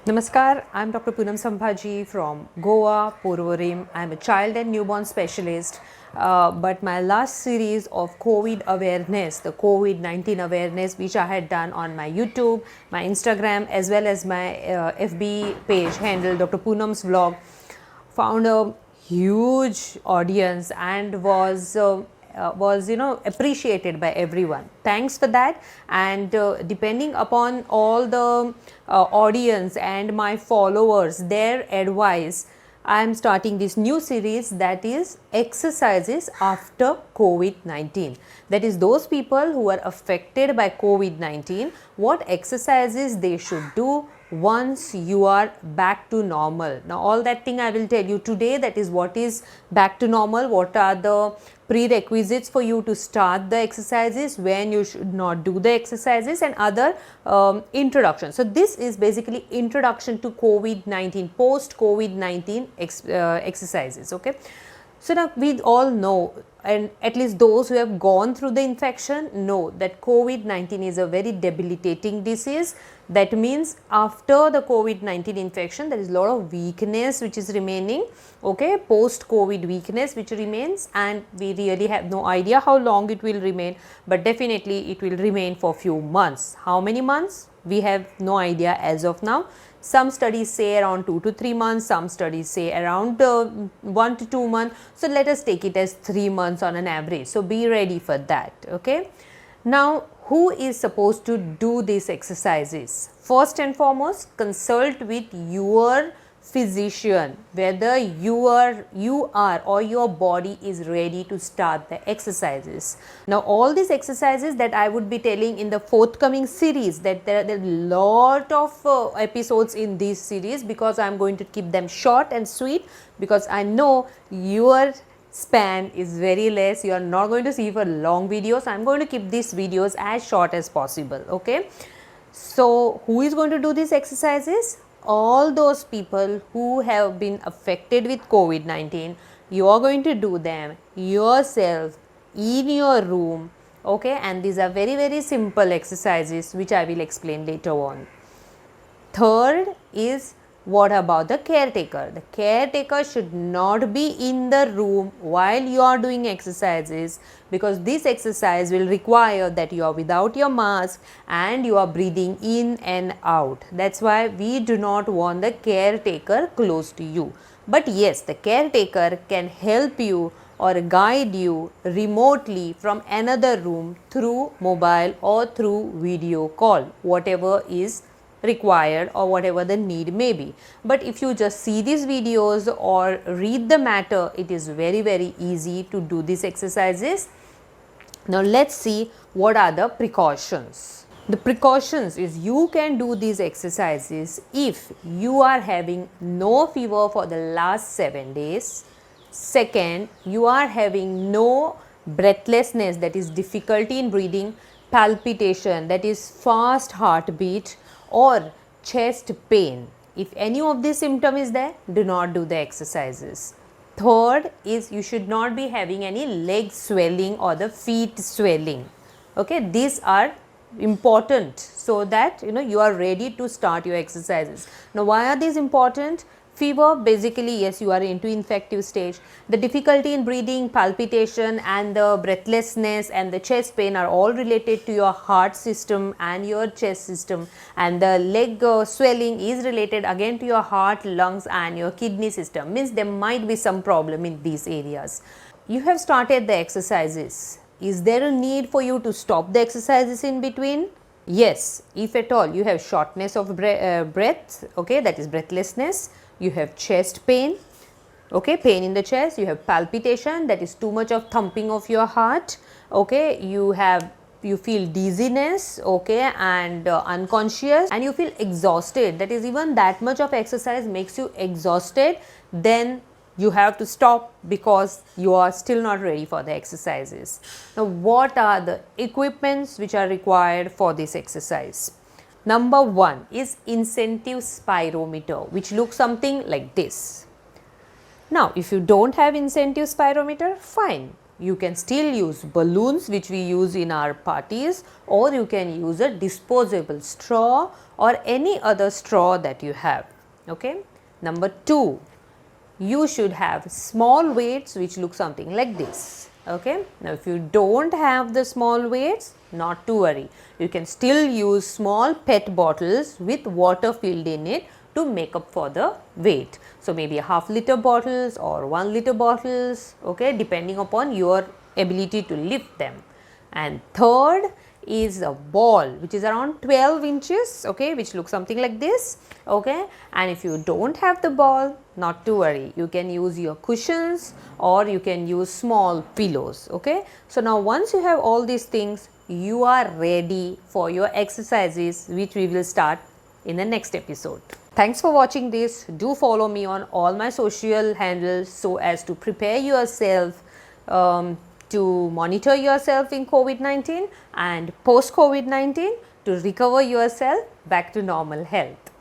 Namaskar, I'm Dr. Poonam Sambhaji from Goa, Porvorim. I'm a child and newborn specialist. But my last series of COVID awareness, the COVID 19 awareness, which I had done on my YouTube, my Instagram, as well as my FB page handle, Dr. Poonam's vlog, found a huge audience and was appreciated by everyone. Thanks for that. And depending upon all the audience and my followers, their advice, I am starting this new series, that is exercises after COVID-19. That is those people who are affected by COVID-19, what exercises they should do once you are back to normal. Now all that thing I will tell you today, that is what is back to normal, what are the prerequisites for you to start the exercises, when you should not do the exercises, and other introduction. So this is basically introduction to COVID-19, post COVID-19 exercises. Okay. So now we all know, and at least those who have gone through the infection know, that COVID-19 is a very debilitating disease. That means after the COVID-19 infection, there is a lot of weakness which is remaining, okay, post-COVID weakness which remains, and we really have no idea how long it will remain, but definitely it will remain for few months. How many months? We have no idea as of now. Some studies say around 2 to 3 months, some studies say around 1 to 2 months. So let us take it as 3 months on an average. So be ready for that. Okay. Now, who is supposed to do these exercises? First and foremost, consult with your physician whether you are or your body is ready to start the exercises. Now all these exercises that I would be telling in the forthcoming series, that there are a lot of episodes in this series, because I am going to keep them short and sweet, because I know your span is very less, you are not going to see for long videos. I am going to keep these videos as short as possible. Okay. So who is going to do these exercises? All those people who have been affected with COVID-19, you are going to do them yourself in your room. Okay. And these are very simple exercises which I will explain later on. Third is, what about the caretaker? The caretaker should not be in the room while you are doing exercises, because this exercise will require that you are without your mask and you are breathing in and out. That's why we do not want the caretaker close to you. But yes, the caretaker can help you or guide you remotely from another room through mobile or through video call, whatever is required or whatever the need may be. But if you just see these videos or read the matter, it is very easy to do these exercises. Now let's see what are the precautions. The precautions is, you can do these exercises if you are having no fever for the last 7 days. Second, you are having no breathlessness, that is difficulty in breathing, palpitation, that is fast heartbeat, or chest pain. If any of these symptom is there, do not do the exercises. Third is, you should not be having any leg swelling or the feet swelling. Okay, these are important so that you are ready to start your exercises. Now why are these important? Fever, basically yes, you are into infective stage. The difficulty in breathing, palpitation, and the breathlessness and the chest pain are all related to your heart system and your chest system, and the leg swelling is related again to your heart, lungs, and your kidney system. Means there might be some problem in these areas. You have started the exercises. Is there a need for you to stop the exercises in between? Yes, if at all you have shortness of breath, okay, that is breathlessness, you have chest pain, okay, pain in the chest, you have palpitation, that is too much of thumping of your heart, okay, you feel dizziness, okay, and unconscious, and you feel exhausted, that is even that much of exercise makes you exhausted, then you have to stop because you are still not ready for the exercises. Now what are the equipments which are required for this exercise? Number 1 is incentive spirometer, which looks something like this. Now if you don't have incentive spirometer, fine, You can still use balloons which we use in our parties, or you can use a disposable straw or any other straw that you have. Okay. Number 2, you should have small weights which look something like this. Okay. Now, if you don't have the small weights, not to worry, you can still use small PET bottles with water filled in it to make up for the weight. So, maybe a half liter bottles or 1 liter bottles, okay, depending upon your ability to lift them. And third is a ball which is around 12 inches, okay, which looks something like this, okay. And if you don't have the ball, not to worry, you can use your cushions or you can use small pillows, okay. So, now once you have all these things, you are ready for your exercises, which we will start in the next episode. Thanks for watching this. Do follow me on all my social handles so as to prepare yourself to monitor yourself in COVID-19 and post COVID-19 to recover yourself back to normal health.